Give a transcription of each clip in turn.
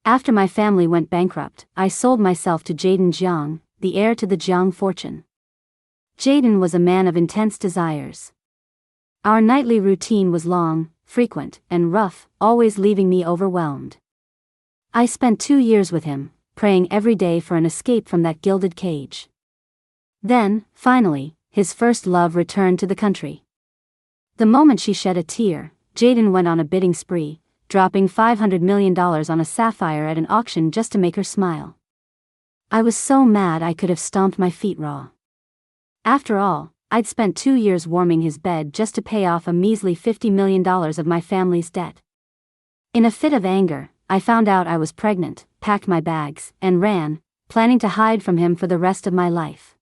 After my family went bankrupt, I sold myself to Jaden Jiang, the heir to the Jiang fortune. Jaden was a man of intense desires. Our nightly routine was long, frequent, and rough, always leaving me overwhelmed. I spent 2 years with him, praying every day for an escape from that gilded cage. Then, finally, his first love returned to the country. The moment she shed a tear, Jaden went on a bidding spree, dropping $500 million on a sapphire at an auction just to make her smile. I was so mad I could have stomped my feet raw. After all, I'd spent 2 years warming his bed just to pay off a measly $50 million of my family's debt. In a fit of anger, I found out I was pregnant, packed my bags, and ran, planning to hide from him for the rest of my life.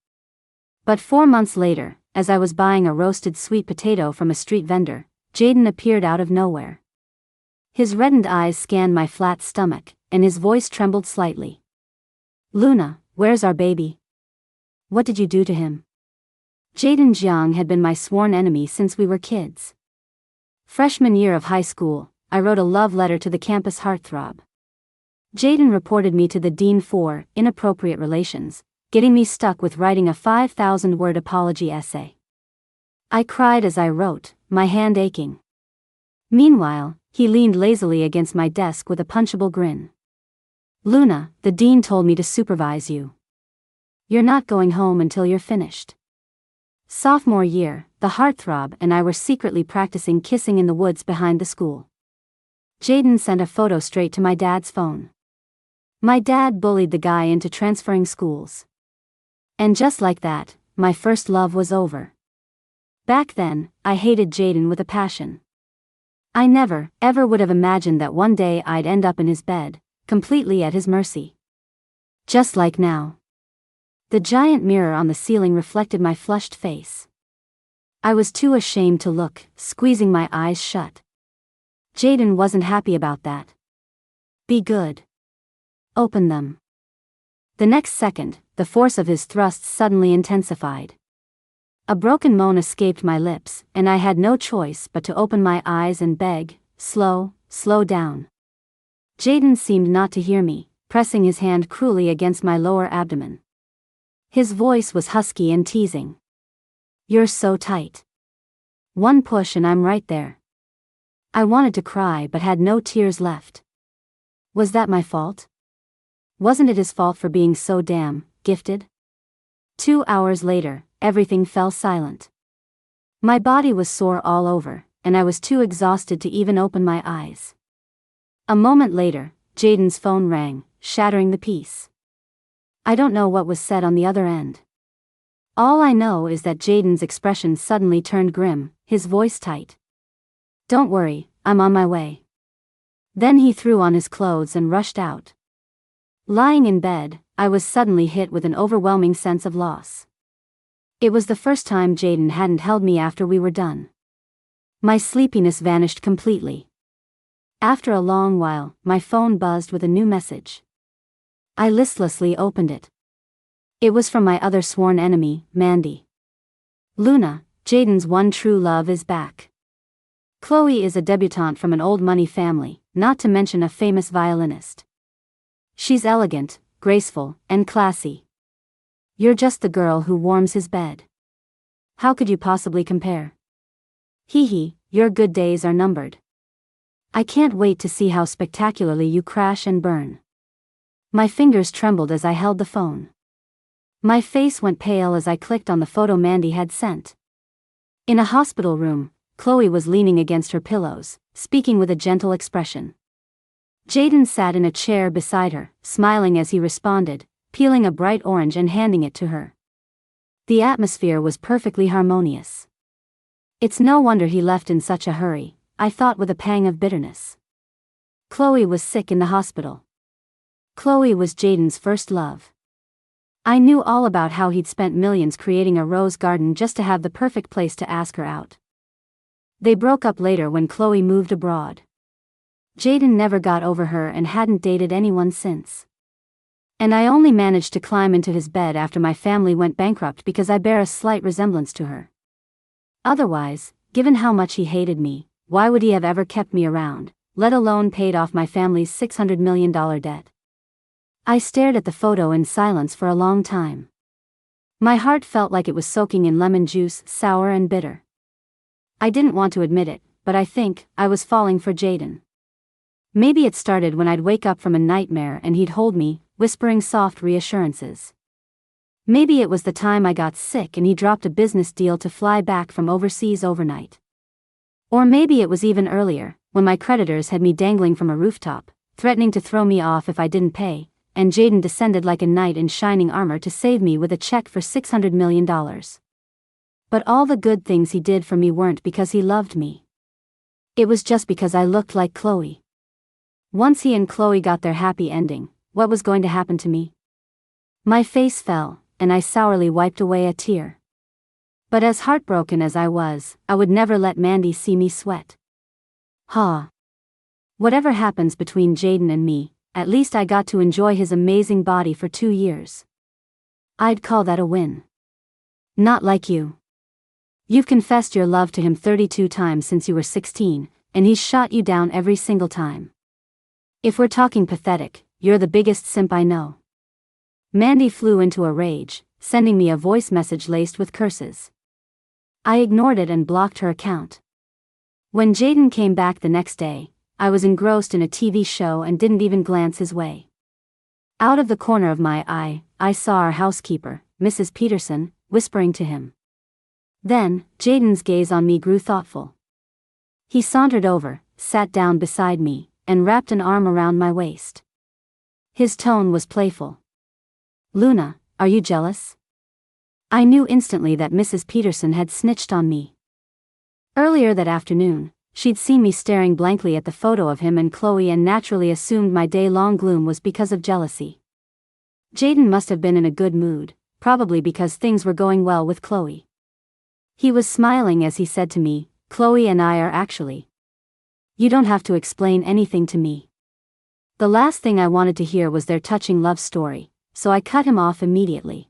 But 4 months later, as I was buying a roasted sweet potato from a street vendor, Jaden appeared out of nowhere. His reddened eyes scanned my flat stomach, and his voice trembled slightly. "Luna, where's our baby? What did you do to him?" Jaden Jiang had been my sworn enemy since we were kids. Freshman year of high school, I wrote a love letter to the campus heartthrob. Jaden reported me to the dean for inappropriate relations, getting me stuck with writing a 5,000-word apology essay. I cried as I wrote, my hand aching. Meanwhile, he leaned lazily against my desk with a punchable grin. "Luna, the dean told me to supervise you. You're not going home until you're finished." Sophomore year, the heartthrob and I were secretly practicing kissing in the woods behind the school. Jaden sent a photo straight to my dad's phone. My dad bullied the guy into transferring schools. And just like that, my first love was over. Back then, I hated Jaden with a passion. I never, ever would have imagined that one day I'd end up in his bed, completely at his mercy. Just like now. The giant mirror on the ceiling reflected my flushed face. I was too ashamed to look, squeezing my eyes shut. Jaden wasn't happy about that. "Be good. Open them." The next second, the force of his thrusts suddenly intensified. A broken moan escaped my lips, and I had no choice but to open my eyes and beg, slow down." Jaden seemed not to hear me, pressing his hand cruelly against my lower abdomen. His voice was husky and teasing. "You're so tight. One push and I'm right there." I wanted to cry but had no tears left. Was that my fault? Wasn't it his fault for being so damn gifted? 2 hours later, everything fell silent. My body was sore all over, and I was too exhausted to even open my eyes. A moment later, Jaden's phone rang, shattering the peace. I don't know what was said on the other end. All I know is that Jaden's expression suddenly turned grim, his voice tight. "Don't worry, I'm on my way." Then he threw on his clothes and rushed out. Lying in bed, I was suddenly hit with an overwhelming sense of loss. It was the first time Jaden hadn't held me after we were done. My sleepiness vanished completely. After a long while, my phone buzzed with a new message. I listlessly opened it. It was from my other sworn enemy, Mandy. "Luna, Jaden's one true love is back. Chloe is a debutante from an old money family, not to mention a famous violinist. She's elegant, graceful, and classy. You're just the girl who warms his bed. How could you possibly compare? Hee, your good days are numbered. I can't wait to see how spectacularly you crash and burn." My fingers trembled as I held the phone. My face went pale as I clicked on the photo Mandy had sent. In a hospital room, Chloe was leaning against her pillows, speaking with a gentle expression. Jaden sat in a chair beside her, smiling as he responded, peeling a bright orange and handing it to her. The atmosphere was perfectly harmonious. It's no wonder he left in such a hurry, I thought with a pang of bitterness. Chloe was sick in the hospital. Chloe was Jaden's first love. I knew all about how he'd spent millions creating a rose garden just to have the perfect place to ask her out. They broke up later when Chloe moved abroad. Jaden never got over her and hadn't dated anyone since. And I only managed to climb into his bed after my family went bankrupt because I bear a slight resemblance to her. Otherwise, given how much he hated me, why would he have ever kept me around, let alone paid off my family's $600 million debt. I stared at the photo in silence for a long time. My heart felt like it was soaking in lemon juice, sour and bitter. I didn't want to admit it, but I think I was falling for Jaden. Maybe it started when I'd wake up from a nightmare and he'd hold me, whispering soft reassurances. Maybe it was the time I got sick and he dropped a business deal to fly back from overseas overnight. Or maybe it was even earlier, when my creditors had me dangling from a rooftop, threatening to throw me off if I didn't pay, and Jaden descended like a knight in shining armor to save me with a check for $600 million. But all the good things he did for me weren't because he loved me. It was just because I looked like Chloe. Once he and Chloe got their happy ending, what was going to happen to me? My face fell, and I sourly wiped away a tear. But as heartbroken as I was, I would never let Mandy see me sweat. Whatever happens between Jaden and me, at least I got to enjoy his amazing body for 2 years. I'd call that a win. Not like you. You've confessed your love to him 32 times since you were 16, and he's shot you down every single time. If we're talking pathetic, you're the biggest simp I know. Mandy flew into a rage, sending me a voice message laced with curses. I ignored it and blocked her account. When Jaden came back the next day, I was engrossed in a TV show and didn't even glance his way. Out of the corner of my eye, I saw our housekeeper, Mrs. Peterson, whispering to him. Then, Jaden's gaze on me grew thoughtful. He sauntered over, sat down beside me, and wrapped an arm around my waist. His tone was playful. "Luna, are you jealous?" I knew instantly that Mrs. Peterson had snitched on me. Earlier that afternoon, she'd seen me staring blankly at the photo of him and Chloe and naturally assumed my day-long gloom was because of jealousy. Jaden must have been in a good mood, probably because things were going well with Chloe. He was smiling as he said to me, "Chloe and I are actually. You don't have to explain anything to me." The last thing I wanted to hear was their touching love story, so I cut him off immediately.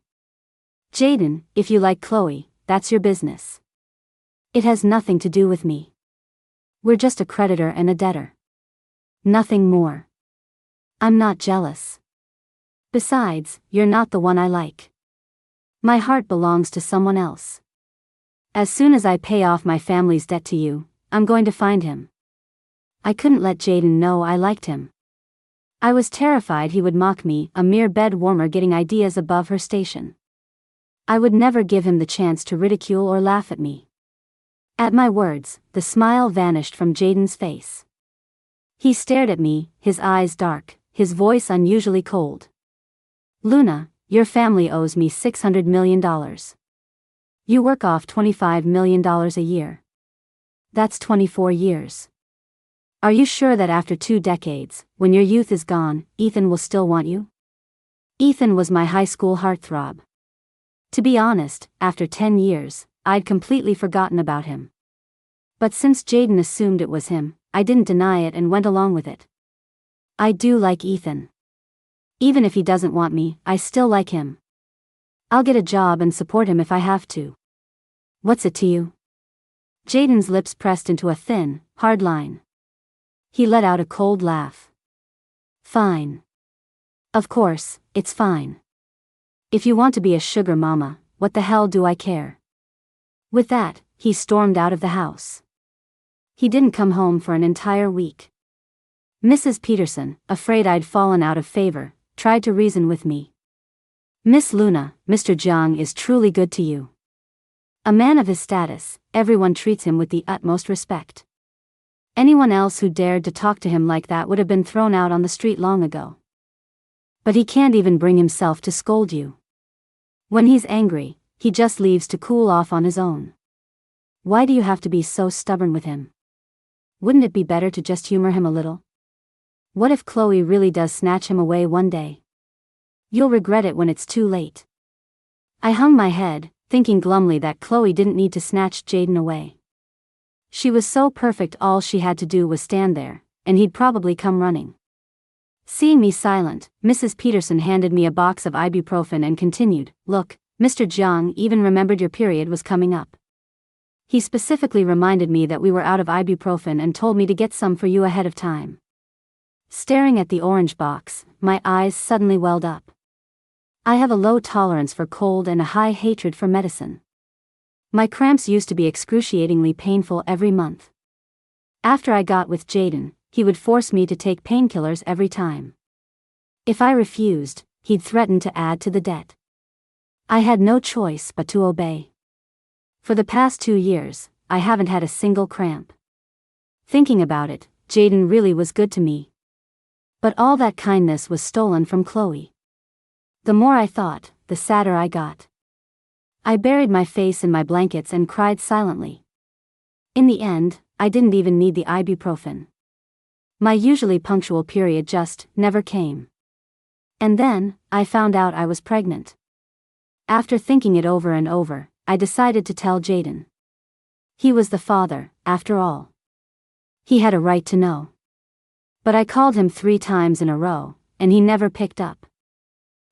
"Jaden, if you like Chloe, that's your business. It has nothing to do with me. We're just a creditor and a debtor. Nothing more. I'm not jealous. Besides, you're not the one I like. My heart belongs to someone else. As soon as I pay off my family's debt to you, I'm going to find him." I couldn't let Jaden know I liked him. I was terrified he would mock me, a mere bed warmer getting ideas above her station. I would never give him the chance to ridicule or laugh at me. At my words, the smile vanished from Jaden's face. He stared at me, his eyes dark, his voice unusually cold. "Luna, your family owes me $600 million. You work off $25 million a year. That's 24 years. Are you sure that after 2 decades, when your youth is gone, Ethan will still want you?" Ethan was my high school heartthrob. To be honest, after 10 years, I'd completely forgotten about him. But since Jaden assumed it was him, I didn't deny it and went along with it. I do like Ethan. Even if he doesn't want me, I still like him. I'll get a job and support him if I have to. What's it to you? Jaden's lips pressed into a thin, hard line. He let out a cold laugh. Fine. Of course, it's fine. If you want to be a sugar mama, what the hell do I care? With that, he stormed out of the house. He didn't come home for an entire week. Mrs. Peterson, afraid I'd fallen out of favor, tried to reason with me. "Miss Luna, Mr. Jiang is truly good to you. A man of his status, everyone treats him with the utmost respect. Anyone else who dared to talk to him like that would have been thrown out on the street long ago. But he can't even bring himself to scold you. When he's angry, he just leaves to cool off on his own. Why do you have to be so stubborn with him? Wouldn't it be better to just humor him a little? What if Chloe really does snatch him away one day? You'll regret it when it's too late." I hung my head, thinking glumly that Chloe didn't need to snatch Jaden away. She was so perfect, all she had to do was stand there, and he'd probably come running. Seeing me silent, Mrs. Peterson handed me a box of ibuprofen and continued, "Look, Mr. Jiang even remembered your period was coming up. He specifically reminded me that we were out of ibuprofen and told me to get some for you ahead of time. Staring at the orange box, my eyes suddenly welled up. I have a low tolerance for cold and a high hatred for medicine. My cramps used to be excruciatingly painful every month. After I got with Jaden, he would force me to take painkillers every time. If I refused, he'd threaten to add to the debt. I had no choice but to obey. For the past 2 years, I haven't had a single cramp. Thinking about it, Jaden really was good to me. But all that kindness was stolen from Chloe. The more I thought, the sadder I got. I buried my face in my blankets and cried silently. In the end, I didn't even need the ibuprofen. My usually punctual period just never came. And then, I found out I was pregnant. After thinking it over and over, I decided to tell Jaden. He was the father, after all. He had a right to know. But I called him 3 times in a row, and he never picked up.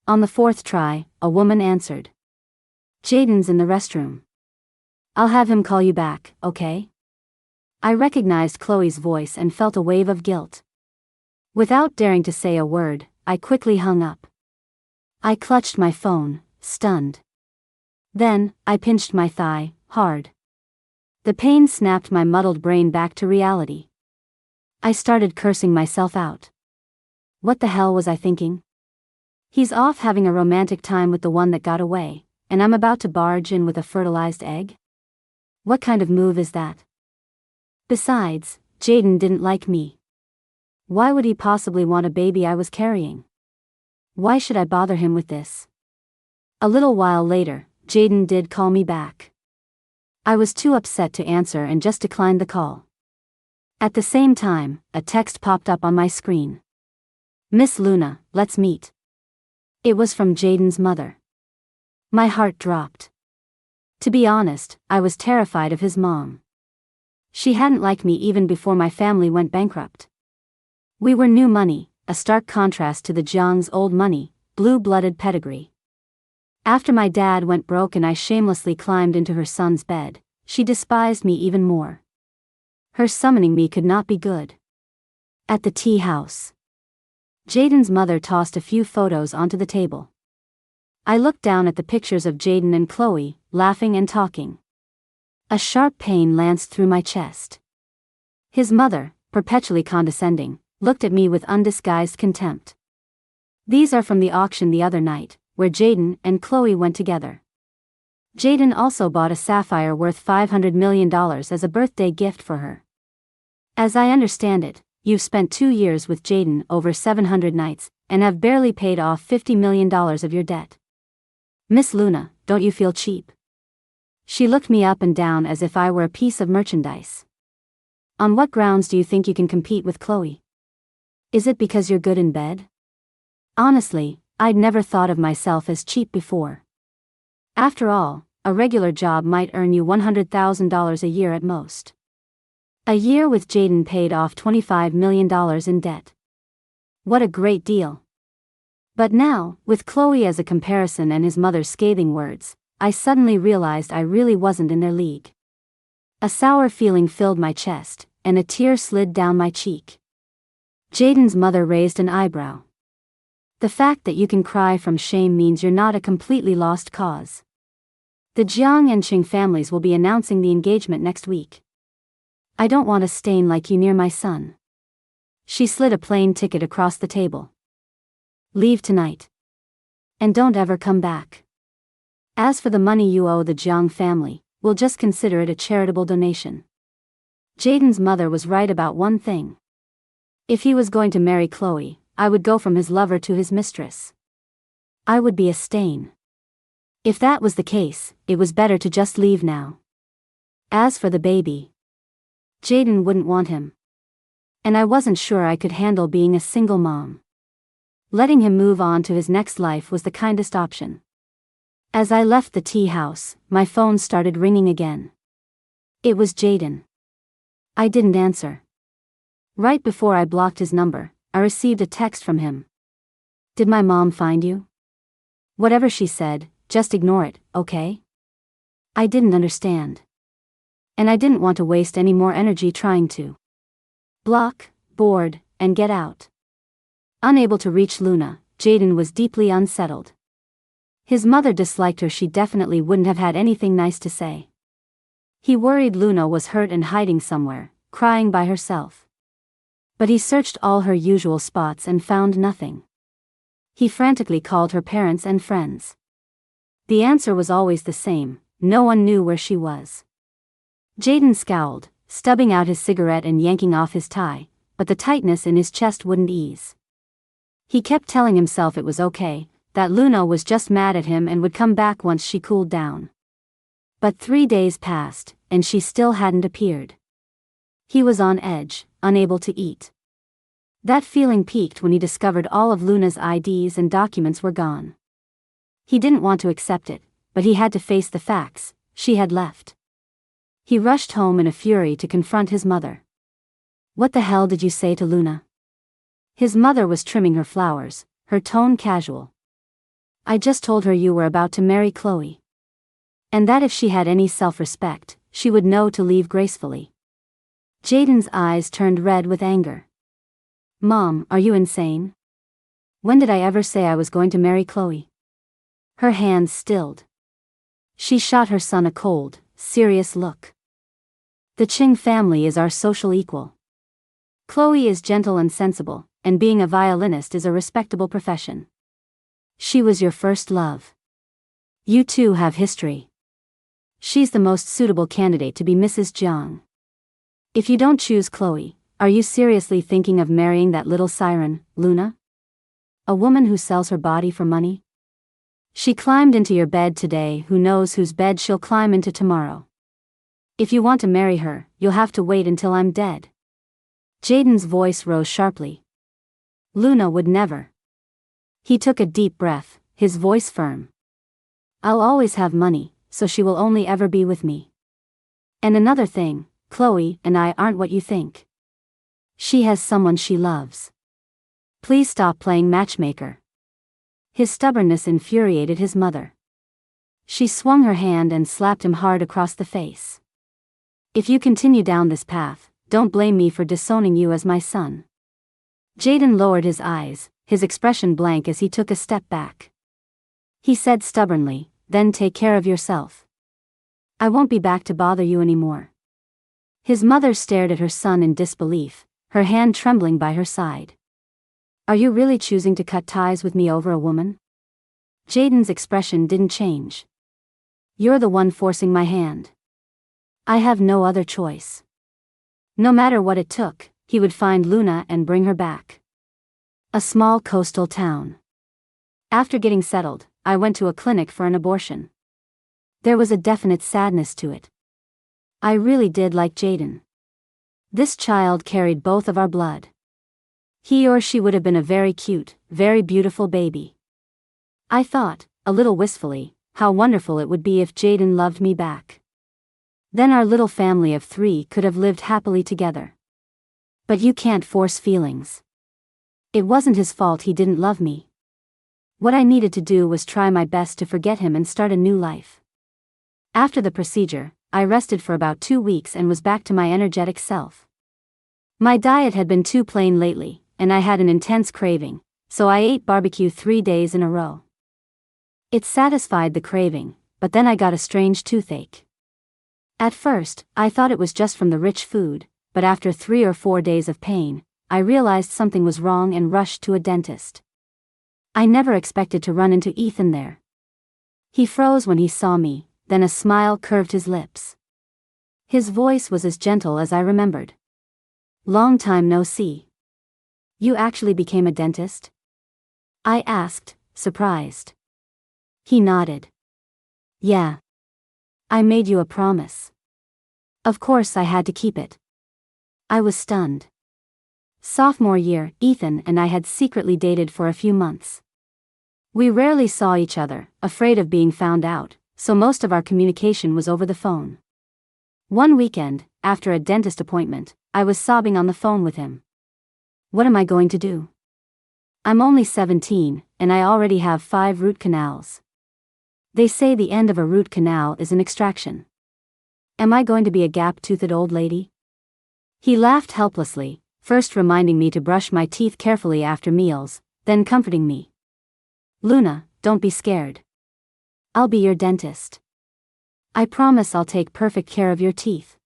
On the 4th try, a woman answered. Jaden's in the restroom. I'll have him call you back, okay? I recognized Chloe's voice and felt a wave of guilt. Without daring to say a word, I quickly hung up. I clutched my phone, stunned. Then, I pinched my thigh, hard. The pain snapped my muddled brain back to reality. I started cursing myself out. What the hell was I thinking? He's off having a romantic time with the one that got away, and I'm about to barge in with a fertilized egg? What kind of move is that? Besides, Jaden didn't like me. Why would he possibly want a baby I was carrying? Why should I bother him with this? A little while later, Jaden did call me back. I was too upset to answer and just declined the call. At the same time, a text popped up on my screen. Miss Luna, let's meet. It was from Jaden's mother. My heart dropped. To be honest, I was terrified of his mom. She hadn't liked me even before my family went bankrupt. We were new money, a stark contrast to the Jiang's old money, blue-blooded pedigree. After my dad went broke and I shamelessly climbed into her son's bed, she despised me even more. Her summoning me could not be good. At the tea house, Jaden's mother tossed a few photos onto the table. I looked down at the pictures of Jaden and Chloe, laughing and talking. A sharp pain lanced through my chest. His mother, perpetually condescending, looked at me with undisguised contempt. These are from the auction the other night, where Jaden and Chloe went together. Jaden also bought a sapphire worth $500 million as a birthday gift for her. As I understand it, you've spent 2 years with Jaden over 700 nights, and have barely paid off $50 million of your debt. Miss Luna, don't you feel cheap? She looked me up and down as if I were a piece of merchandise. On what grounds do you think you can compete with Chloe? Is it because you're good in bed? Honestly, I'd never thought of myself as cheap before. After all, a regular job might earn you $100,000 a year at most. A year with Jaden paid off $25 million in debt. What a great deal. But now, with Chloe as a comparison and his mother's scathing words, I suddenly realized I really wasn't in their league. A sour feeling filled my chest, and a tear slid down my cheek. Jaden's mother raised an eyebrow. The fact that you can cry from shame means you're not a completely lost cause. The Jiang and Qing families will be announcing the engagement next week. I don't want a stain like you near my son. She slid a plane ticket across the table. Leave tonight. And don't ever come back. As for the money you owe the Jiang family, we'll just consider it a charitable donation. Jaden's mother was right about one thing. If he was going to marry Chloe, I would go from his lover to his mistress. I would be a stain. If that was the case, it was better to just leave now. As for the baby, Jaden wouldn't want him. And I wasn't sure I could handle being a single mom. Letting him move on to his next life was the kindest option. As I left the tea house, my phone started ringing again. It was Jaden. I didn't answer. Right before I blocked his number, I received a text from him. Did my mom find you? Whatever she said, just ignore it, okay? I didn't understand. And I didn't want to waste any more energy trying to block, board, and get out. Unable to reach Luna, Jaden was deeply unsettled. His mother disliked her. She definitely wouldn't have had anything nice to say. He worried Luna was hurt and hiding somewhere, crying by herself. But he searched all her usual spots and found nothing. He frantically called her parents and friends. The answer was always the same: no one knew where she was. Jaden scowled, stubbing out his cigarette and yanking off his tie, but the tightness in his chest wouldn't ease. He kept telling himself it was okay, that Luna was just mad at him and would come back once she cooled down. But 3 days passed, and she still hadn't appeared. He was on edge, unable to eat. That feeling peaked when he discovered all of Luna's IDs and documents were gone. He didn't want to accept it, but he had to face the facts: she had left. He rushed home in a fury to confront his mother. "What the hell did you say to Luna?" His mother was trimming her flowers, her tone casual. "I just told her you were about to marry Chloe. And that if she had any self-respect, she would know to leave gracefully." Jaden's eyes turned red with anger. "Mom, are you insane? When did I ever say I was going to marry Chloe?" Her hands stilled. She shot her son a cold, serious look. "The Ching family is our social equal. Chloe is gentle and sensible, and being a violinist is a respectable profession. She was your first love. You two have history. She's the most suitable candidate to be Mrs. Jiang. If you don't choose Chloe, are you seriously thinking of marrying that little siren, Luna? A woman who sells her body for money? She climbed into your bed today, who knows whose bed she'll climb into tomorrow. If you want to marry her, you'll have to wait until I'm dead." Jaden's voice rose sharply. "Luna would never." He took a deep breath, his voice firm. "I'll always have money, so she will only ever be with me. And another thing, Chloe and I aren't what you think. She has someone she loves. Please stop playing matchmaker." His stubbornness infuriated his mother. She swung her hand and slapped him hard across the face. "If you continue down this path, don't blame me for disowning you as my son." Jaden lowered his eyes, his expression blank as he took a step back. He said stubbornly, "Then take care of yourself. I won't be back to bother you anymore." His mother stared at her son in disbelief, her hand trembling by her side. "Are you really choosing to cut ties with me over a woman?" Jaden's expression didn't change. "You're the one forcing my hand. I have no other choice." No matter what it took, he would find Luna and bring her back. A small coastal town. After getting settled, I went to a clinic for an abortion. There was a definite sadness to it. I really did like Jaden. This child carried both of our blood. He or she would have been a very cute, very beautiful baby. I thought, a little wistfully, how wonderful it would be if Jaden loved me back. Then our little family of 3 could have lived happily together. But you can't force feelings. It wasn't his fault he didn't love me. What I needed to do was try my best to forget him and start a new life. After the procedure, I rested for about 2 weeks and was back to my energetic self. My diet had been too plain lately, and I had an intense craving, so I ate barbecue 3 days in a row. It satisfied the craving, but then I got a strange toothache. At first, I thought it was just from the rich food, but after 3 or 4 days of pain, I realized something was wrong and rushed to a dentist. I never expected to run into Ethan there. He froze when he saw me, then a smile curved his lips. His voice was as gentle as I remembered. "Long time no see. You actually became a dentist?" I asked, surprised. He nodded. "Yeah. I made you a promise. Of course I had to keep it." I was stunned. Sophomore year, Ethan and I had secretly dated for a few months. We rarely saw each other, afraid of being found out, so most of our communication was over the phone. One weekend, after a dentist appointment, I was sobbing on the phone with him. What am I going to do? I'm only 17, and I already have 5 root canals. They say the end of a root canal is an extraction. Am I going to be a gap-toothed old lady? He laughed helplessly, first reminding me to brush my teeth carefully after meals, then comforting me. Luna, don't be scared. I'll be your dentist. I promise I'll take perfect care of your teeth.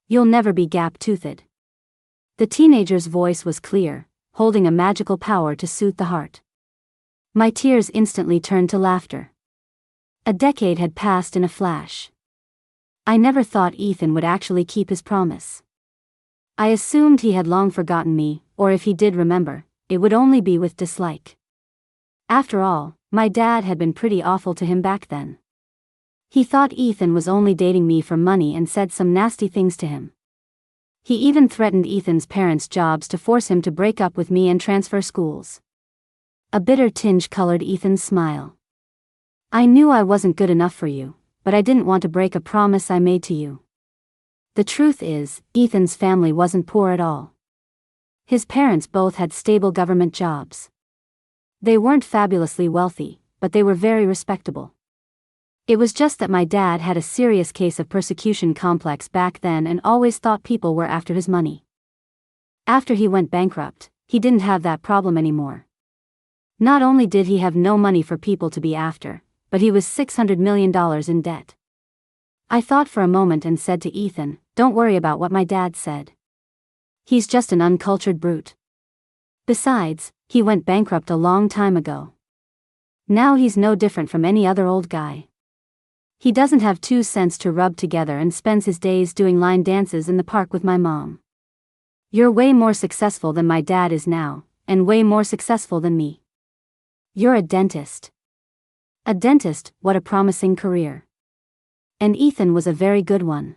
You'll never be gap-toothed. The teenager's voice was clear, holding a magical power to soothe the heart. My tears instantly turned to laughter. A decade had passed in a flash. I never thought Ethan would actually keep his promise. I assumed he had long forgotten me, or if he did remember, it would only be with dislike. After all, my dad had been pretty awful to him back then. He thought Ethan was only dating me for money and said some nasty things to him. He even threatened Ethan's parents' jobs to force him to break up with me and transfer schools. A bitter tinge colored Ethan's smile. I knew I wasn't good enough for you, but I didn't want to break a promise I made to you. The truth is, Ethan's family wasn't poor at all. His parents both had stable government jobs. They weren't fabulously wealthy, but they were very respectable. It was just that my dad had a serious case of persecution complex back then and always thought people were after his money. After he went bankrupt, he didn't have that problem anymore. Not only did he have no money for people to be after, but he was $600 million in debt. I thought for a moment and said to Ethan, "Don't worry about what my dad said. He's just an uncultured brute. Besides, he went bankrupt a long time ago. Now he's no different from any other old guy. He doesn't have 2 cents to rub together and spends his days doing line dances in the park with my mom. You're way more successful than my dad is now, and way more successful than me. You're a dentist." A dentist, what a promising career. And Ethan was a very good one.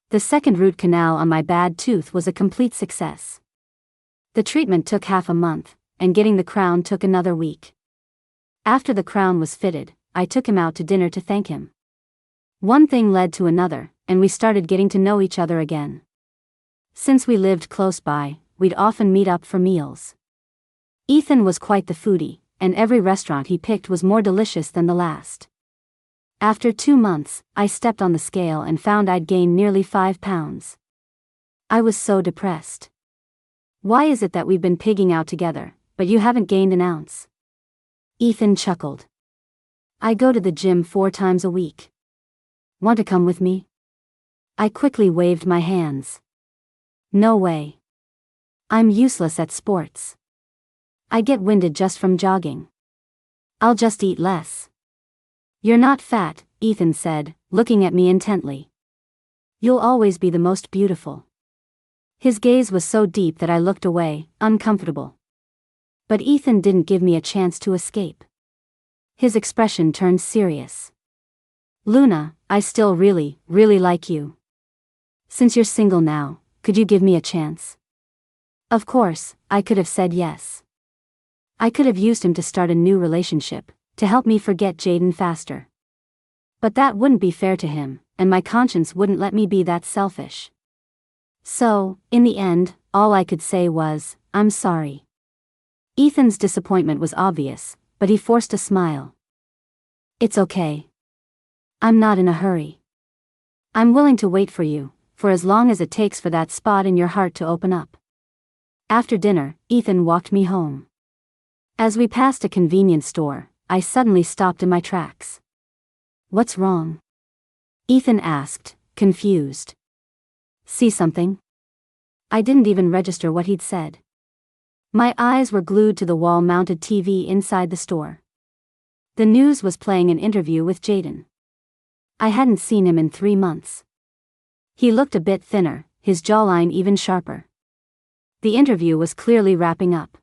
The second root canal on my bad tooth was a complete success. The treatment took half a month, and getting the crown took another week. After the crown was fitted, I took him out to dinner to thank him. One thing led to another, and we started getting to know each other again. Since we lived close by, we'd often meet up for meals. Ethan was quite the foodie, and every restaurant he picked was more delicious than the last. After 2 months, I stepped on the scale and found I'd gained nearly 5 pounds. I was so depressed. "Why is it that we've been pigging out together, but you haven't gained an ounce?" Ethan chuckled. "I go to the gym 4 times a week. Want to come with me?" I quickly waved my hands. "No way. I'm useless at sports. I get winded just from jogging. I'll just eat less." "You're not fat," Ethan said, looking at me intently. "You'll always be the most beautiful." His gaze was so deep that I looked away, uncomfortable. But Ethan didn't give me a chance to escape. His expression turned serious. "Luna, I still really like you. Since you're single now, could you give me a chance?" Of course, I could have said yes. I could have used him to start a new relationship, to help me forget Jaden faster. But that wouldn't be fair to him, and my conscience wouldn't let me be that selfish. So, in the end, all I could say was, "I'm sorry." Ethan's disappointment was obvious, but he forced a smile. "It's okay. I'm not in a hurry. I'm willing to wait for you, for as long as it takes for that spot in your heart to open up." After dinner, Ethan walked me home. As we passed a convenience store, I suddenly stopped in my tracks. "What's wrong?" Ethan asked, confused. "See something?" I didn't even register what he'd said. My eyes were glued to the wall-mounted TV inside the store. The news was playing an interview with Jaden. I hadn't seen him in 3 months. He looked a bit thinner, his jawline even sharper. The interview was clearly wrapping up.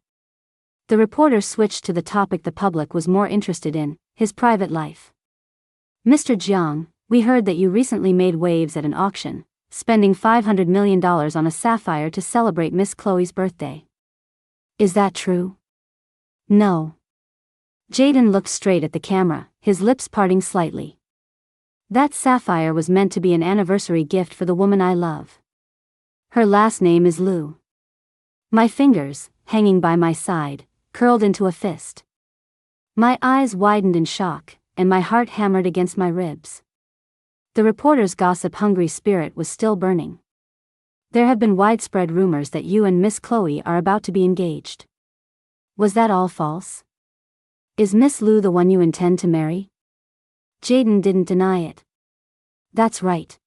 The reporter switched to the topic the public was more interested in, his private life. "Mr. Jiang, we heard that you recently made waves at an auction, spending $500 million on a sapphire to celebrate Miss Chloe's birthday. Is that true?" "No." Jaden looked straight at the camera, his lips parting slightly. "That sapphire was meant to be an anniversary gift for the woman I love. Her last name is Liu." My fingers, hanging by my side, curled into a fist. My eyes widened in shock, and my heart hammered against my ribs. The reporter's gossip-hungry spirit was still burning. There have been widespread rumors that you and Miss Chloe are about to be engaged. Was that all false? Is Miss Lou the one you intend to marry? Jaden didn't deny it. That's right.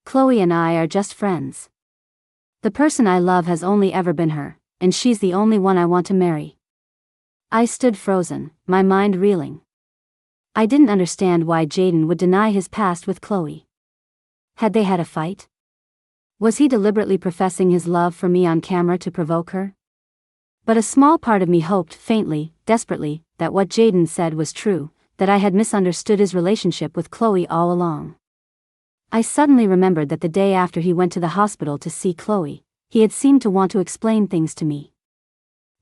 Chloe and I are just friends. The person I love has only ever been her, and she's the only one I want to marry. I stood frozen, my mind reeling. I didn't understand why Jaden would deny his past with Chloe. Had they had a fight? Was he deliberately professing his love for me on camera to provoke her? But a small part of me hoped faintly, desperately, that what Jaden said was true, that I had misunderstood his relationship with Chloe all along. I suddenly remembered that the day after he went to the hospital to see Chloe, he had seemed to want to explain things to me.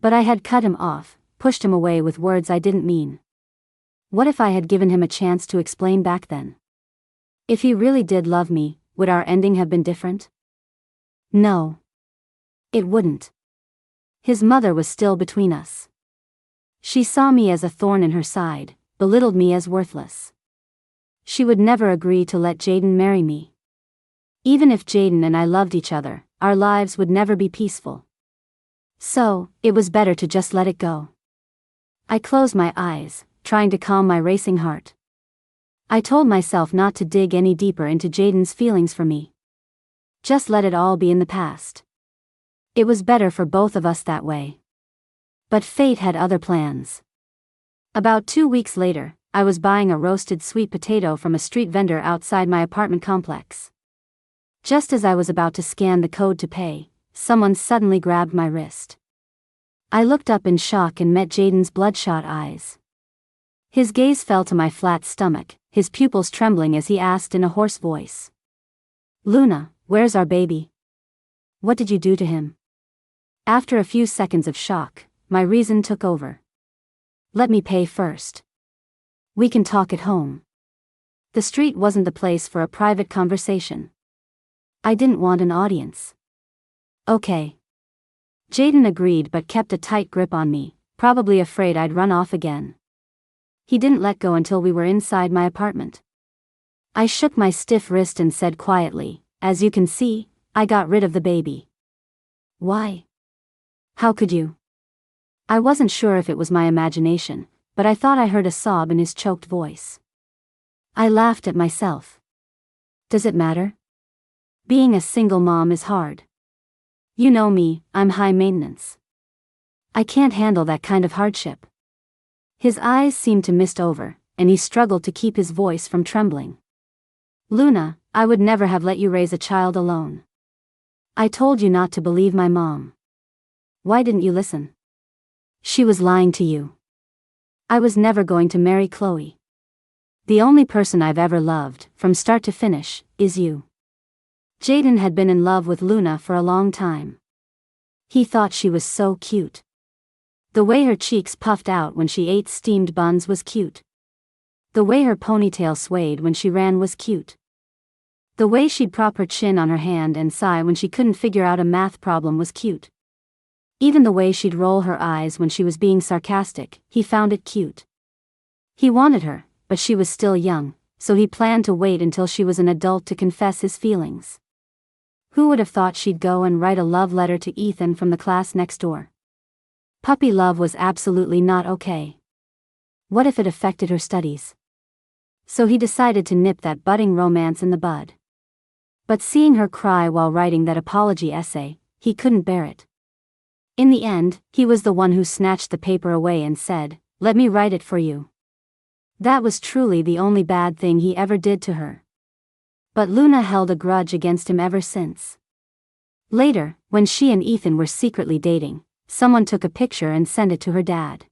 But I had cut him off, pushed him away with words I didn't mean. What if I had given him a chance to explain back then? If he really did love me, would our ending have been different? No. It wouldn't. His mother was still between us. She saw me as a thorn in her side, belittled me as worthless. She would never agree to let Jaden marry me. Even if Jaden and I loved each other, our lives would never be peaceful. So, it was better to just let it go. I closed my eyes, trying to calm my racing heart. I told myself not to dig any deeper into Jaden's feelings for me. Just let it all be in the past. It was better for both of us that way. But fate had other plans. About 2 weeks later, I was buying a roasted sweet potato from a street vendor outside my apartment complex. Just as I was about to scan the code to pay, someone suddenly grabbed my wrist. I looked up in shock and met Jaden's bloodshot eyes. His gaze fell to my flat stomach, his pupils trembling as he asked in a hoarse voice. "Luna, where's our baby? What did you do to him?" After a few seconds of shock, my reason took over. "Let me pay first. We can talk at home." The street wasn't the place for a private conversation. I didn't want an audience. "Okay." Jaden agreed but kept a tight grip on me, probably afraid I'd run off again. He didn't let go until we were inside my apartment. I shook my stiff wrist and said quietly, "As you can see, I got rid of the baby." "Why? How could you?" I wasn't sure if it was my imagination, but I thought I heard a sob in his choked voice. I laughed at myself. Does it matter? Being a single mom is hard. You know me, I'm high maintenance. I can't handle that kind of hardship. His eyes seemed to mist over, and he struggled to keep his voice from trembling. "Luna, I would never have let you raise a child alone. I told you not to believe my mom. Why didn't you listen? She was lying to you. I was never going to marry Chloe. The only person I've ever loved, from start to finish, is you." Jaden had been in love with Luna for a long time. He thought she was so cute. The way her cheeks puffed out when she ate steamed buns was cute. The way her ponytail swayed when she ran was cute. The way she'd prop her chin on her hand and sigh when she couldn't figure out a math problem was cute. Even the way she'd roll her eyes when she was being sarcastic, he found it cute. He wanted her, but she was still young, so he planned to wait until she was an adult to confess his feelings. Who would have thought she'd go and write a love letter to Ethan from the class next door? Puppy love was absolutely not okay. What if it affected her studies? So he decided to nip that budding romance in the bud. But seeing her cry while writing that apology essay, he couldn't bear it. In the end, he was the one who snatched the paper away and said, "Let me write it for you." That was truly the only bad thing he ever did to her. But Luna held a grudge against him ever since. Later, when she and Ethan were secretly dating, someone took a picture and sent it to her dad.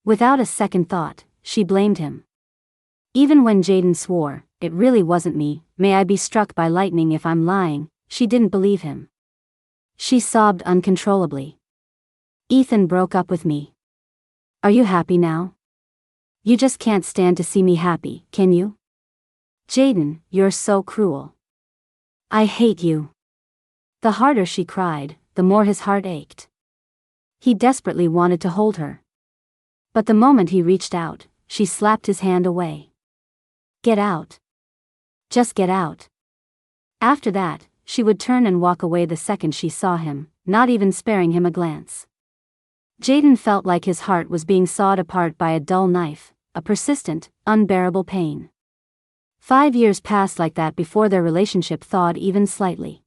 Without a second thought, she blamed him. Even when Jaden swore, "It really wasn't me, may I be struck by lightning if I'm lying," she didn't believe him. She sobbed uncontrollably. "Ethan broke up with me. Are you happy now? You just can't stand to see me happy, can you? Jaden, you're so cruel. I hate you." The harder she cried, the more his heart ached. He desperately wanted to hold her. But the moment he reached out, she slapped his hand away. "Get out. Just get out. After that, she would turn and walk away the second she saw him, not even sparing him a glance. Jaden felt like his heart was being sawed apart by a dull knife, a persistent, unbearable pain. 5 years passed like that before their relationship thawed even slightly.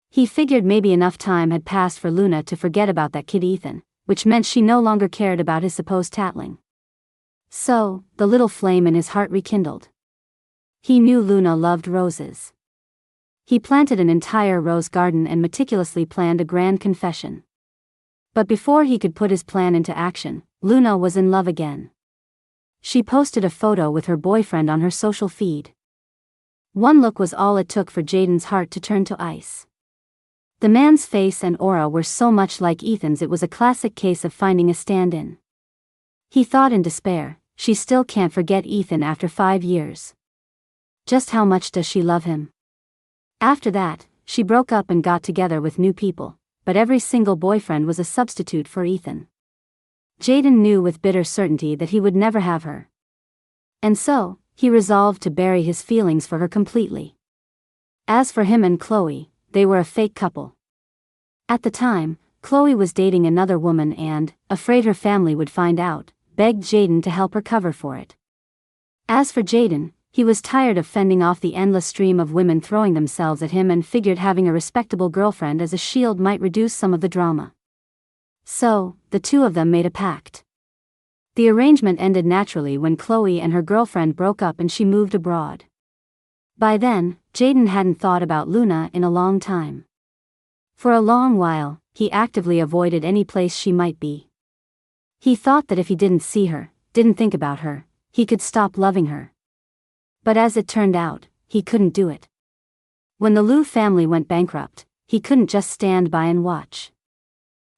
He figured maybe enough time had passed for Luna to forget about that kid Ethan, which meant she no longer cared about his supposed tattling. So, the little flame in his heart rekindled. He knew Luna loved roses. He planted an entire rose garden and meticulously planned a grand confession. But before he could put his plan into action, Luna was in love again. She posted a photo with her boyfriend on her social feed. One look was all it took for Jaden's heart to turn to ice. The man's face and aura were so much like Ethan's it was a classic case of finding a stand-in. He thought in despair, she still can't forget Ethan after 5 years. Just how much does she love him? After that, she broke up and got together with new people, but every single boyfriend was a substitute for Ethan. Jaden knew with bitter certainty that he would never have her. And so, he resolved to bury his feelings for her completely. As for him and Chloe, they were a fake couple. At the time, Chloe was dating another woman and, afraid her family would find out, begged Jaden to help her cover for it. As for Jaden, he was tired of fending off the endless stream of women throwing themselves at him and figured having a respectable girlfriend as a shield might reduce some of the drama. So, the two of them made a pact. The arrangement ended naturally when Chloe and her girlfriend broke up and she moved abroad. By then, Jaden hadn't thought about Luna in a long time. For a long while, he actively avoided any place she might be. He thought that if he didn't see her, didn't think about her, he could stop loving her. But as it turned out, he couldn't do it. When the Liu family went bankrupt, he couldn't just stand by and watch.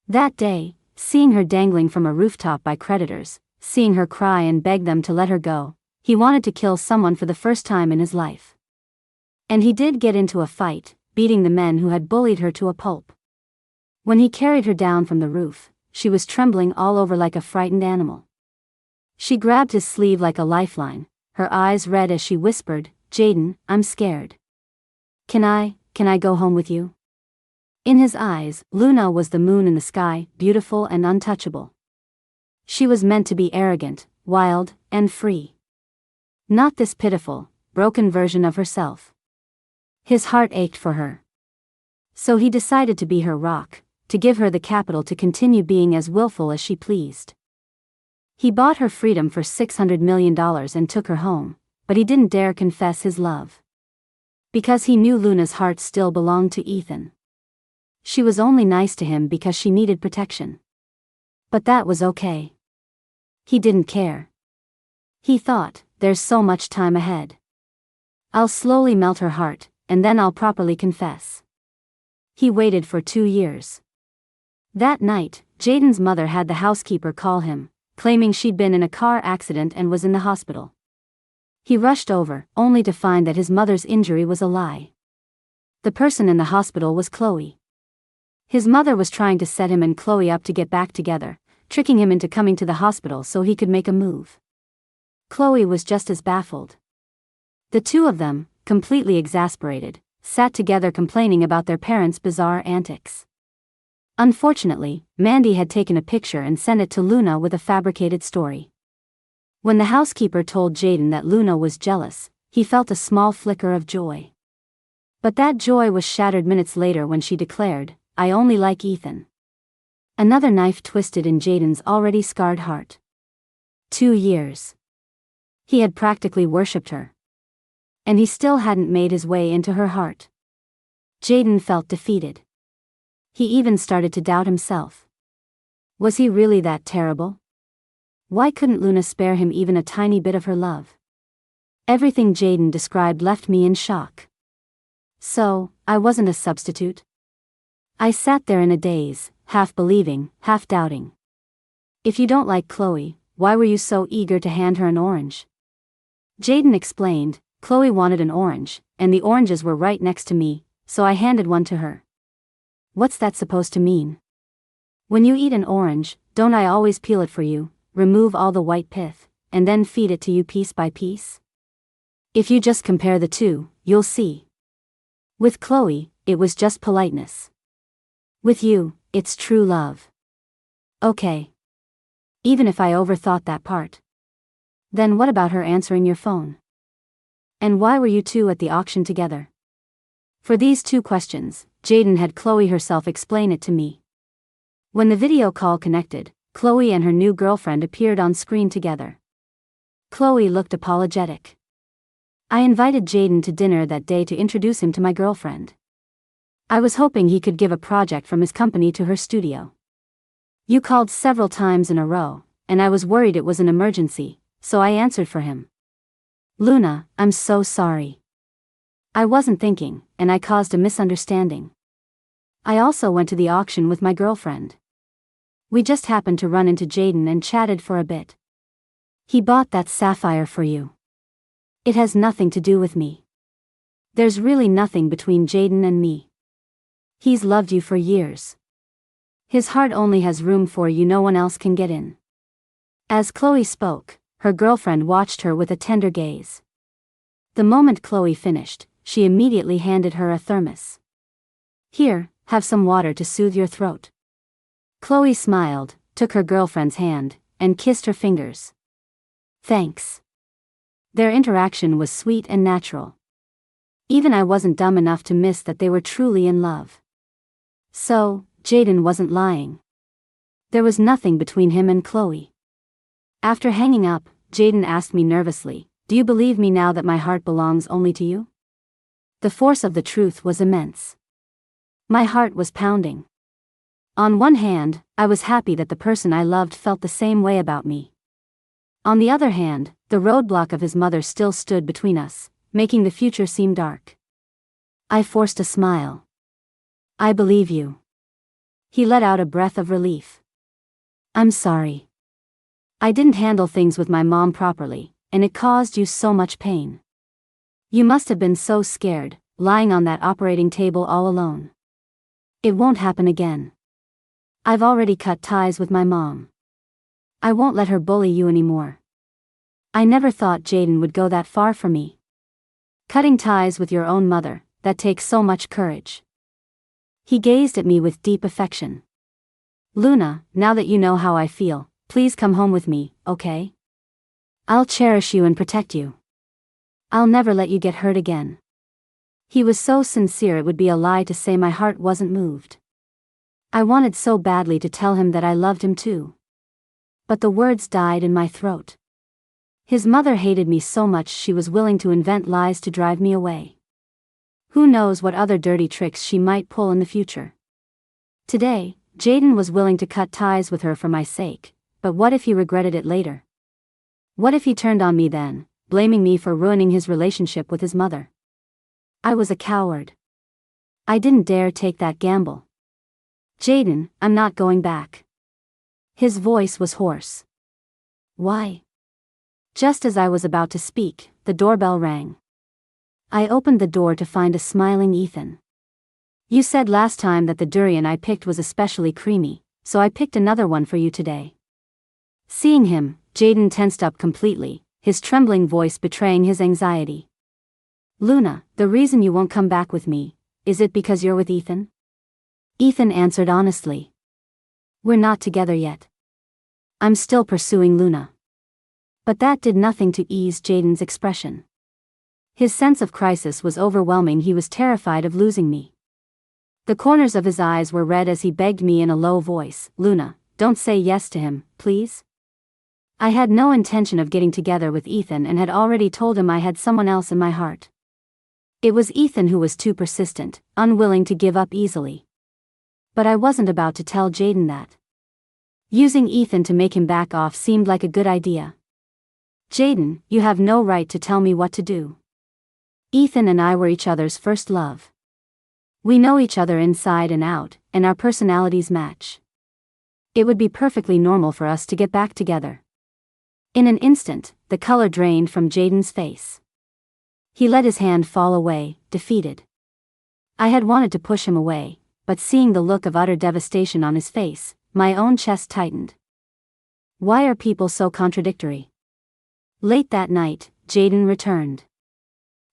That day, seeing her dangling from a rooftop by creditors, seeing her cry and beg them to let her go, he wanted to kill someone for the first time in his life. And he did get into a fight, beating the men who had bullied her to a pulp. When he carried her down from the roof, she was trembling all over like a frightened animal. She grabbed his sleeve like a lifeline, her eyes red as she whispered, "Jaden, I'm scared. Can I go home with you?" In his eyes, Luna was the moon in the sky, beautiful and untouchable. She was meant to be arrogant, wild, and free. Not this pitiful, broken version of herself. His heart ached for her. So he decided to be her rock, to give her the capital to continue being as willful as she pleased. He bought her freedom for $600 million and took her home, but he didn't dare confess his love. Because he knew Luna's heart still belonged to Ethan. She was only nice to him because she needed protection. But that was okay. He didn't care. He thought, there's so much time ahead. I'll slowly melt her heart, and then I'll properly confess. He waited for 2 years. That night, Jaden's mother had the housekeeper call him, claiming she'd been in a car accident and was in the hospital. He rushed over, only to find that his mother's injury was a lie. The person in the hospital was Chloe. His mother was trying to set him and Chloe up to get back together, tricking him into coming to the hospital so he could make a move. Chloe was just as baffled. The two of them, completely exasperated, sat together complaining about their parents' bizarre antics. Unfortunately, Mandy had taken a picture and sent it to Luna with a fabricated story. When the housekeeper told Jaden that Luna was jealous, he felt a small flicker of joy. But that joy was shattered minutes later when she declared, "I only like Ethan." Another knife twisted in Jaden's already scarred heart. 2 years. He had practically worshipped her. And he still hadn't made his way into her heart. Jaden felt defeated. He even started to doubt himself. Was he really that terrible? Why couldn't Luna spare him even a tiny bit of her love? Everything Jaden described left me in shock. So, I wasn't a substitute. I sat there in a daze, half believing, half doubting. If you don't like Chloe, why were you so eager to hand her an orange? Jaden explained, Chloe wanted an orange, and the oranges were right next to me, so I handed one to her. What's that supposed to mean? When you eat an orange, don't I always peel it for you, remove all the white pith, and then feed it to you piece by piece? If you just compare the two, you'll see. With Chloe, it was just politeness. With you, it's true love. Okay. Even if I overthought that part. Then what about her answering your phone? And why were you two at the auction together? For these two questions, Jaden had Chloe herself explain it to me. When the video call connected, Chloe and her new girlfriend appeared on screen together. Chloe looked apologetic. I invited Jaden to dinner that day to introduce him to my girlfriend. I was hoping he could give a project from his company to her studio. You called several times in a row, and I was worried it was an emergency, so I answered for him. Luna, I'm so sorry. I wasn't thinking, and I caused a misunderstanding. I also went to the auction with my girlfriend. We just happened to run into Jaden and chatted for a bit. He bought that sapphire for you. It has nothing to do with me. There's really nothing between Jaden and me. He's loved you for years. His heart only has room for you, no one else can get in. As Chloe spoke, her girlfriend watched her with a tender gaze. The moment Chloe finished, she immediately handed her a thermos. Here, have some water to soothe your throat. Chloe smiled, took her girlfriend's hand, and kissed her fingers. Thanks. Their interaction was sweet and natural. Even I wasn't dumb enough to miss that they were truly in love. So, Jaden wasn't lying. There was nothing between him and Chloe. After hanging up, Jaden asked me nervously, "Do you believe me now that my heart belongs only to you?" The force of the truth was immense. My heart was pounding. On one hand, I was happy that the person I loved felt the same way about me. On the other hand, the roadblock of his mother still stood between us, making the future seem dark. I forced a smile. I believe you. He let out a breath of relief. I'm sorry. I didn't handle things with my mom properly, and it caused you so much pain. You must have been so scared, lying on that operating table all alone. It won't happen again. I've already cut ties with my mom. I won't let her bully you anymore. I never thought Jaden would go that far for me. Cutting ties with your own mother, that takes so much courage. He gazed at me with deep affection. Luna, now that you know how I feel, please come home with me, okay? I'll cherish you and protect you. I'll never let you get hurt again. He was so sincere it would be a lie to say my heart wasn't moved. I wanted so badly to tell him that I loved him too. But the words died in my throat. His mother hated me so much she was willing to invent lies to drive me away. Who knows what other dirty tricks she might pull in the future. Today, Jaden was willing to cut ties with her for my sake, but what if he regretted it later? What if he turned on me then, blaming me for ruining his relationship with his mother? I was a coward. I didn't dare take that gamble. Jaden, I'm not going back. His voice was hoarse. Why? Just as I was about to speak, the doorbell rang. I opened the door to find a smiling Ethan. You said last time that the durian I picked was especially creamy, so I picked another one for you today. Seeing him, Jaden tensed up completely, his trembling voice betraying his anxiety. Luna, the reason you won't come back with me, is it because you're with Ethan? Ethan answered honestly. We're not together yet. I'm still pursuing Luna. But that did nothing to ease Jaden's expression. His sense of crisis was overwhelming. He was terrified of losing me. The corners of his eyes were red as he begged me in a low voice, Luna, don't say yes to him, please. I had no intention of getting together with Ethan and had already told him I had someone else in my heart. It was Ethan who was too persistent, unwilling to give up easily. But I wasn't about to tell Jaden that. Using Ethan to make him back off seemed like a good idea. Jaden, you have no right to tell me what to do. Ethan and I were each other's first love. We know each other inside and out, and our personalities match. It would be perfectly normal for us to get back together. In an instant, the color drained from Jaden's face. He let his hand fall away, defeated. I had wanted to push him away, but seeing the look of utter devastation on his face, my own chest tightened. Why are people so contradictory? Late that night, Jaden returned.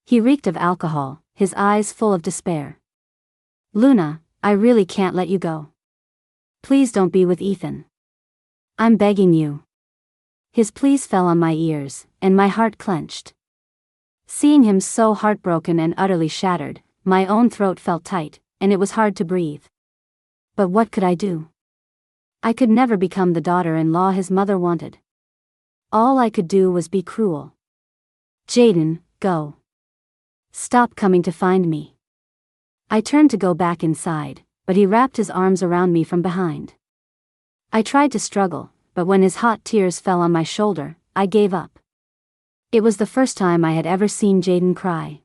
He reeked of alcohol, his eyes full of despair. Luna, I really can't let you go. Please don't be with Ethan. I'm begging you. His pleas fell on my ears, and my heart clenched. Seeing him so heartbroken and utterly shattered, my own throat felt tight, and it was hard to breathe. But what could I do? I could never become the daughter-in-law his mother wanted. All I could do was be cruel. Jaden, go. Stop coming to find me. I turned to go back inside, but he wrapped his arms around me from behind. I tried to struggle, but when his hot tears fell on my shoulder, I gave up. It was the first time I had ever seen Jaden cry.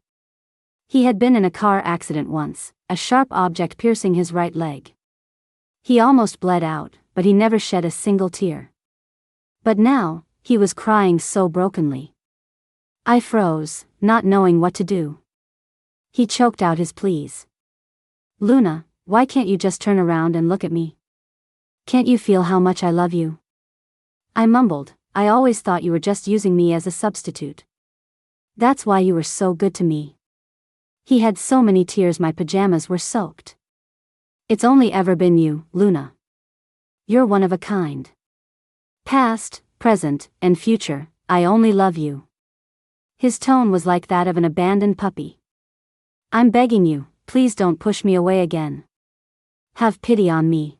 He had been in a car accident once, a sharp object piercing his right leg. He almost bled out, but he never shed a single tear. But now, he was crying so brokenly. I froze, not knowing what to do. He choked out his pleas. Luna, why can't you just turn around and look at me? Can't you feel how much I love you? I mumbled, I always thought you were just using me as a substitute. That's why you were so good to me. He had so many tears my pajamas were soaked. It's only ever been you, Luna. You're one of a kind. Past, present, and future, I only love you. His tone was like that of an abandoned puppy. I'm begging you, please don't push me away again. Have pity on me.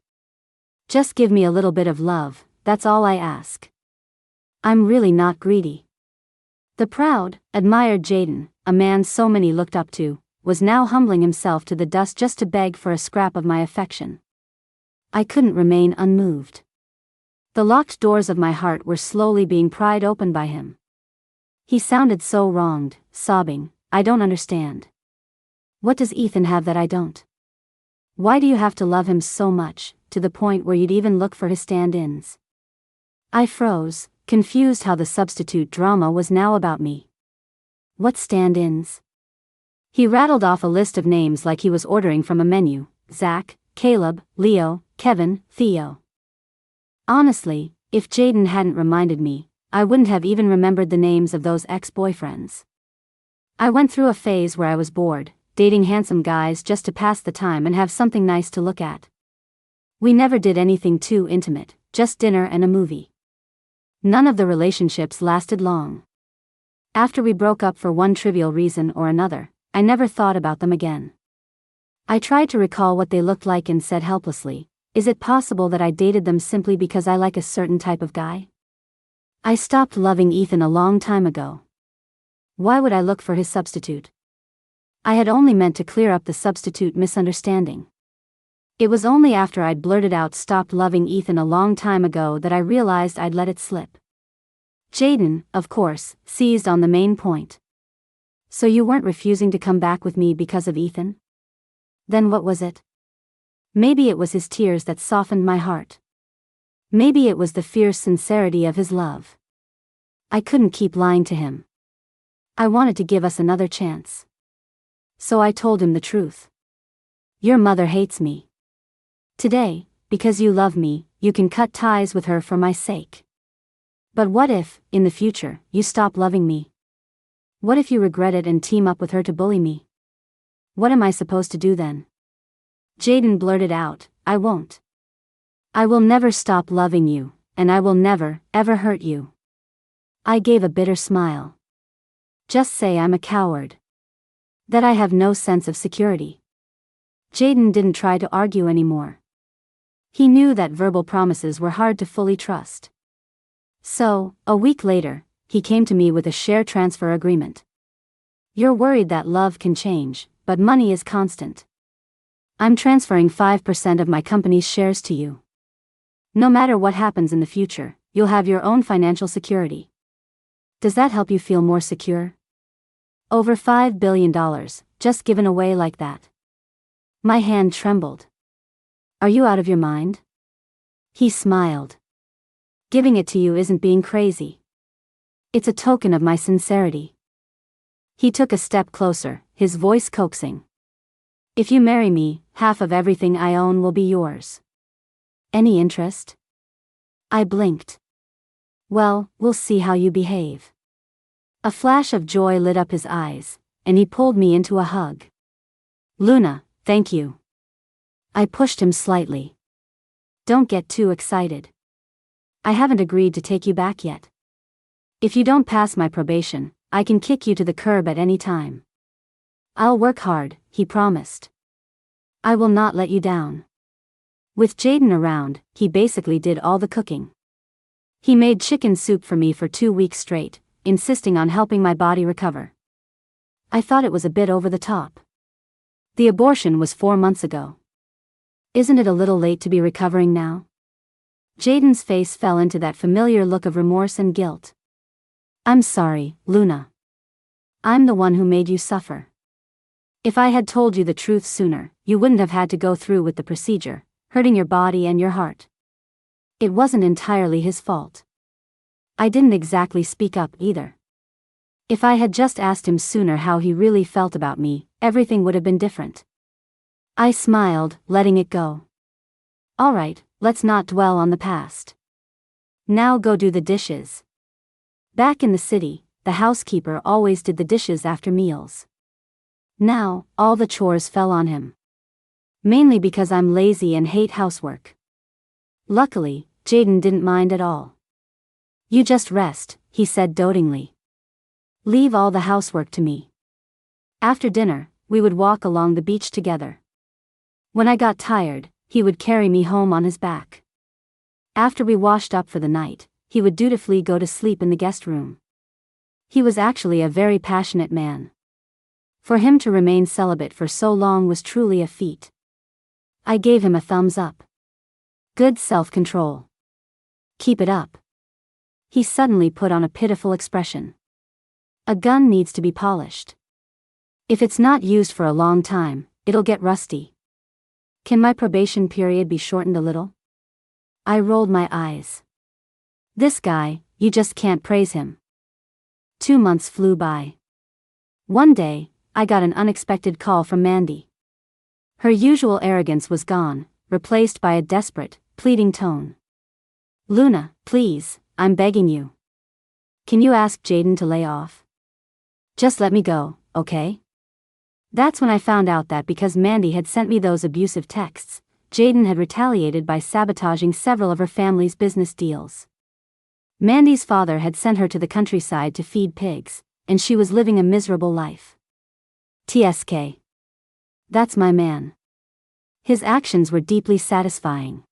Just give me a little bit of love, that's all I ask. I'm really not greedy. The proud, admired Jaden, a man so many looked up to, was now humbling himself to the dust just to beg for a scrap of my affection. I couldn't remain unmoved. The locked doors of my heart were slowly being pried open by him. He sounded so wronged, sobbing, I don't understand. What does Ethan have that I don't? Why do you have to love him so much, to the point where you'd even look for his stand-ins? I froze, confused how the substitute drama was now about me. What stand-ins? He rattled off a list of names like he was ordering from a menu: Zach, Caleb, Leo, Kevin, Theo. Honestly, if Jaden hadn't reminded me, I wouldn't have even remembered the names of those ex-boyfriends. I went through a phase where I was bored, dating handsome guys just to pass the time and have something nice to look at. We never did anything too intimate, just dinner and a movie. None of the relationships lasted long. After we broke up for one trivial reason or another, I never thought about them again. I tried to recall what they looked like and said helplessly, is it possible that I dated them simply because I like a certain type of guy? I stopped loving Ethan a long time ago. Why would I look for his substitute? I had only meant to clear up the substitute misunderstanding. It was only after I'd blurted out stopped loving Ethan a long time ago that I realized I'd let it slip. Jaden, of course, seized on the main point. So you weren't refusing to come back with me because of Ethan? Then what was it? Maybe it was his tears that softened my heart. Maybe it was the fierce sincerity of his love. I couldn't keep lying to him. I wanted to give us another chance. So I told him the truth. Your mother hates me. Today, because you love me, you can cut ties with her for my sake. But what if, in the future, you stop loving me? What if you regret it and team up with her to bully me? What am I supposed to do then? Jaden blurted out, I won't. I will never stop loving you, and I will never, ever hurt you. I gave a bitter smile. Just say I'm a coward. That I have no sense of security. Jaden didn't try to argue anymore. He knew that verbal promises were hard to fully trust. So, a week later, he came to me with a share transfer agreement. You're worried that love can change, but money is constant. I'm transferring 5% of my company's shares to you. No matter what happens in the future, you'll have your own financial security. Does that help you feel more secure? Over $5 billion, just given away like that. My hand trembled. Are you out of your mind? He smiled. Giving it to you isn't being crazy. It's a token of my sincerity. He took a step closer, his voice coaxing. If you marry me, half of everything I own will be yours. Any interest? I blinked. Well, we'll see how you behave. A flash of joy lit up his eyes, and he pulled me into a hug. "Luna, thank you." I pushed him slightly. "Don't get too excited. I haven't agreed to take you back yet. If you don't pass my probation, I can kick you to the curb at any time." "I'll work hard," he promised. "I will not let you down." With Jaden around, he basically did all the cooking. He made chicken soup for me for 2 weeks straight, insisting on helping my body recover. I thought it was a bit over the top. The abortion was 4 months ago. Isn't it a little late to be recovering now? Jaden's face fell into that familiar look of remorse and guilt. "I'm sorry, Luna. I'm the one who made you suffer. If I had told you the truth sooner, you wouldn't have had to go through with the procedure, hurting your body and your heart." It wasn't entirely his fault. I didn't exactly speak up either. If I had just asked him sooner how he really felt about me, everything would have been different. I smiled, letting it go. "All right, let's not dwell on the past. Now go do the dishes." Back in the city, the housekeeper always did the dishes after meals. Now, all the chores fell on him. Mainly because I'm lazy and hate housework. Luckily, Jaden didn't mind at all. "You just rest," he said dotingly. "Leave all the housework to me." After dinner, we would walk along the beach together. When I got tired, he would carry me home on his back. After we washed up for the night, he would dutifully go to sleep in the guest room. He was actually a very passionate man. For him to remain celibate for so long was truly a feat. I gave him a thumbs up. Good self-control. Keep it up. He suddenly put on a pitiful expression. A gun needs to be polished. If it's not used for a long time, it'll get rusty. Can my probation period be shortened a little? I rolled my eyes. This guy, you just can't praise him. 2 months flew by. One day, I got an unexpected call from Mandy. Her usual arrogance was gone, replaced by a desperate, pleading tone. "Luna, please, I'm begging you. Can you ask Jaden to lay off? Just let me go, okay?" That's when I found out that because Mandy had sent me those abusive texts, Jaden had retaliated by sabotaging several of her family's business deals. Mandy's father had sent her to the countryside to feed pigs, and she was living a miserable life. TSK. That's my man. His actions were deeply satisfying.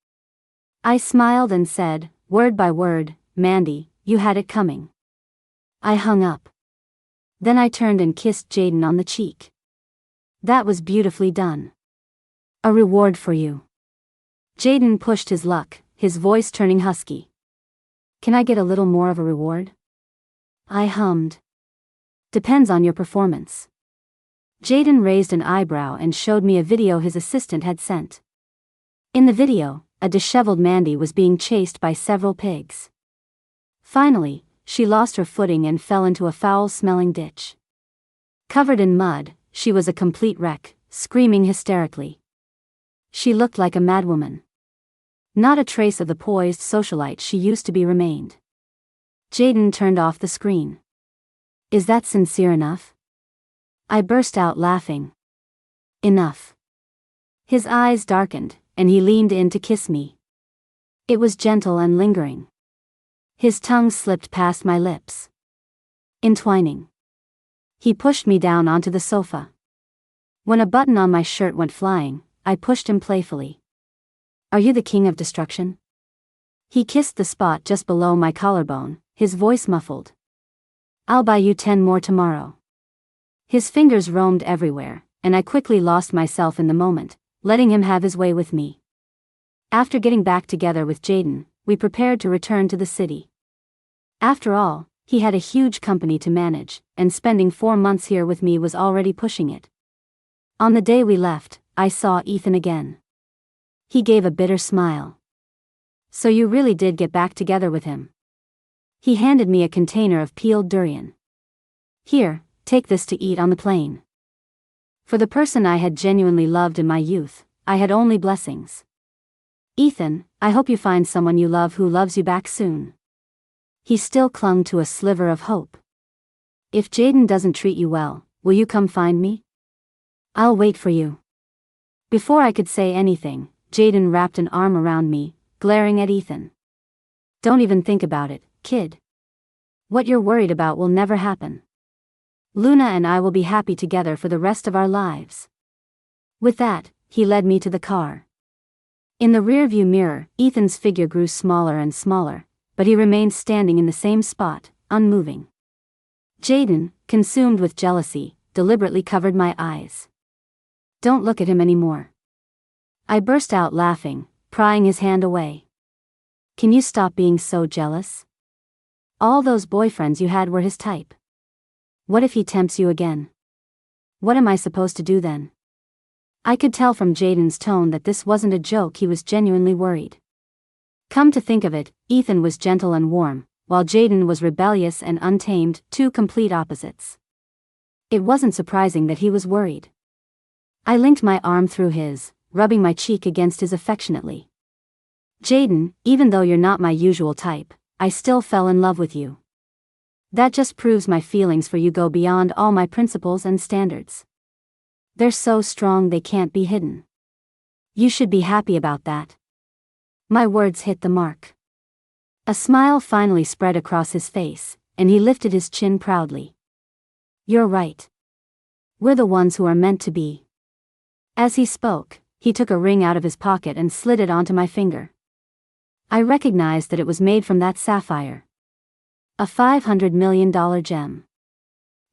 I smiled and said, word by word, "Mandy, you had it coming." I hung up. Then I turned and kissed Jaden on the cheek. "That was beautifully done. A reward for you." Jaden pushed his luck, his voice turning husky. "Can I get a little more of a reward?" I hummed. "Depends on your performance." Jaden raised an eyebrow and showed me a video his assistant had sent. In the video, a disheveled Mandy was being chased by several pigs. Finally, she lost her footing and fell into a foul-smelling ditch. Covered in mud, she was a complete wreck, screaming hysterically. She looked like a madwoman. Not a trace of the poised socialite she used to be remained. Jaden turned off the screen. "Is that sincere enough?" I burst out laughing. "Enough." His eyes darkened, and he leaned in to kiss me. It was gentle and lingering. His tongue slipped past my lips. Entwining. He pushed me down onto the sofa. When a button on my shirt went flying, I pushed him playfully. "Are you the king of destruction?" He kissed the spot just below my collarbone, his voice muffled. "I'll buy you 10 more tomorrow." His fingers roamed everywhere, and I quickly lost myself in the moment, letting him have his way with me. After getting back together with Jaden, we prepared to return to the city. After all, he had a huge company to manage, and spending 4 months here with me was already pushing it. On the day we left, I saw Ethan again. He gave a bitter smile. "So you really did get back together with him?" He handed me a container of peeled durian. "Here, take this to eat on the plane." For the person I had genuinely loved in my youth, I had only blessings. "Ethan, I hope you find someone you love who loves you back soon." He still clung to a sliver of hope. "If Jaden doesn't treat you well, will you come find me? I'll wait for you. Before I could say anything, Jaden wrapped an arm around me, glaring at Ethan. Don't even think about it, kid. What you're worried about will never happen. Luna and I will be happy together for the rest of our lives. With that, he led me to the car. In the rearview mirror, Ethan's figure grew smaller and smaller, but he remained standing in the same spot, unmoving. Jaden, consumed with jealousy, deliberately covered my eyes. Don't look at him anymore. I burst out laughing, prying his hand away. Can you stop being so jealous? All those boyfriends you had were his type. What if he tempts you again? What am I supposed to do then? I could tell from Jaden's tone that this wasn't a joke, he was genuinely worried. Come to think of it, Ethan was gentle and warm, while Jaden was rebellious and untamed, two complete opposites. It wasn't surprising that he was worried. I linked my arm through his, rubbing my cheek against his affectionately. Jaden, even though you're not my usual type, I still fell in love with you. That just proves my feelings for you go beyond all my principles and standards. They're so strong they can't be hidden. You should be happy about that. My words hit the mark. A smile finally spread across his face, and he lifted his chin proudly. You're right. We're the ones who are meant to be. As he spoke, he took a ring out of his pocket and slid it onto my finger. I recognized that it was made from that sapphire. A $500 million gem.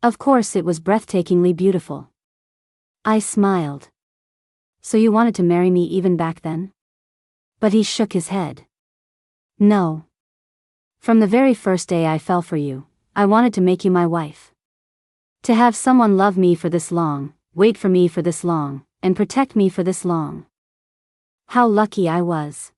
Of course, it was breathtakingly beautiful. I smiled. So you wanted to marry me even back then? But he shook his head. No. From the very first day I fell for you, I wanted to make you my wife. To have someone love me for this long, wait for me for this long, and protect me for this long. How lucky I was.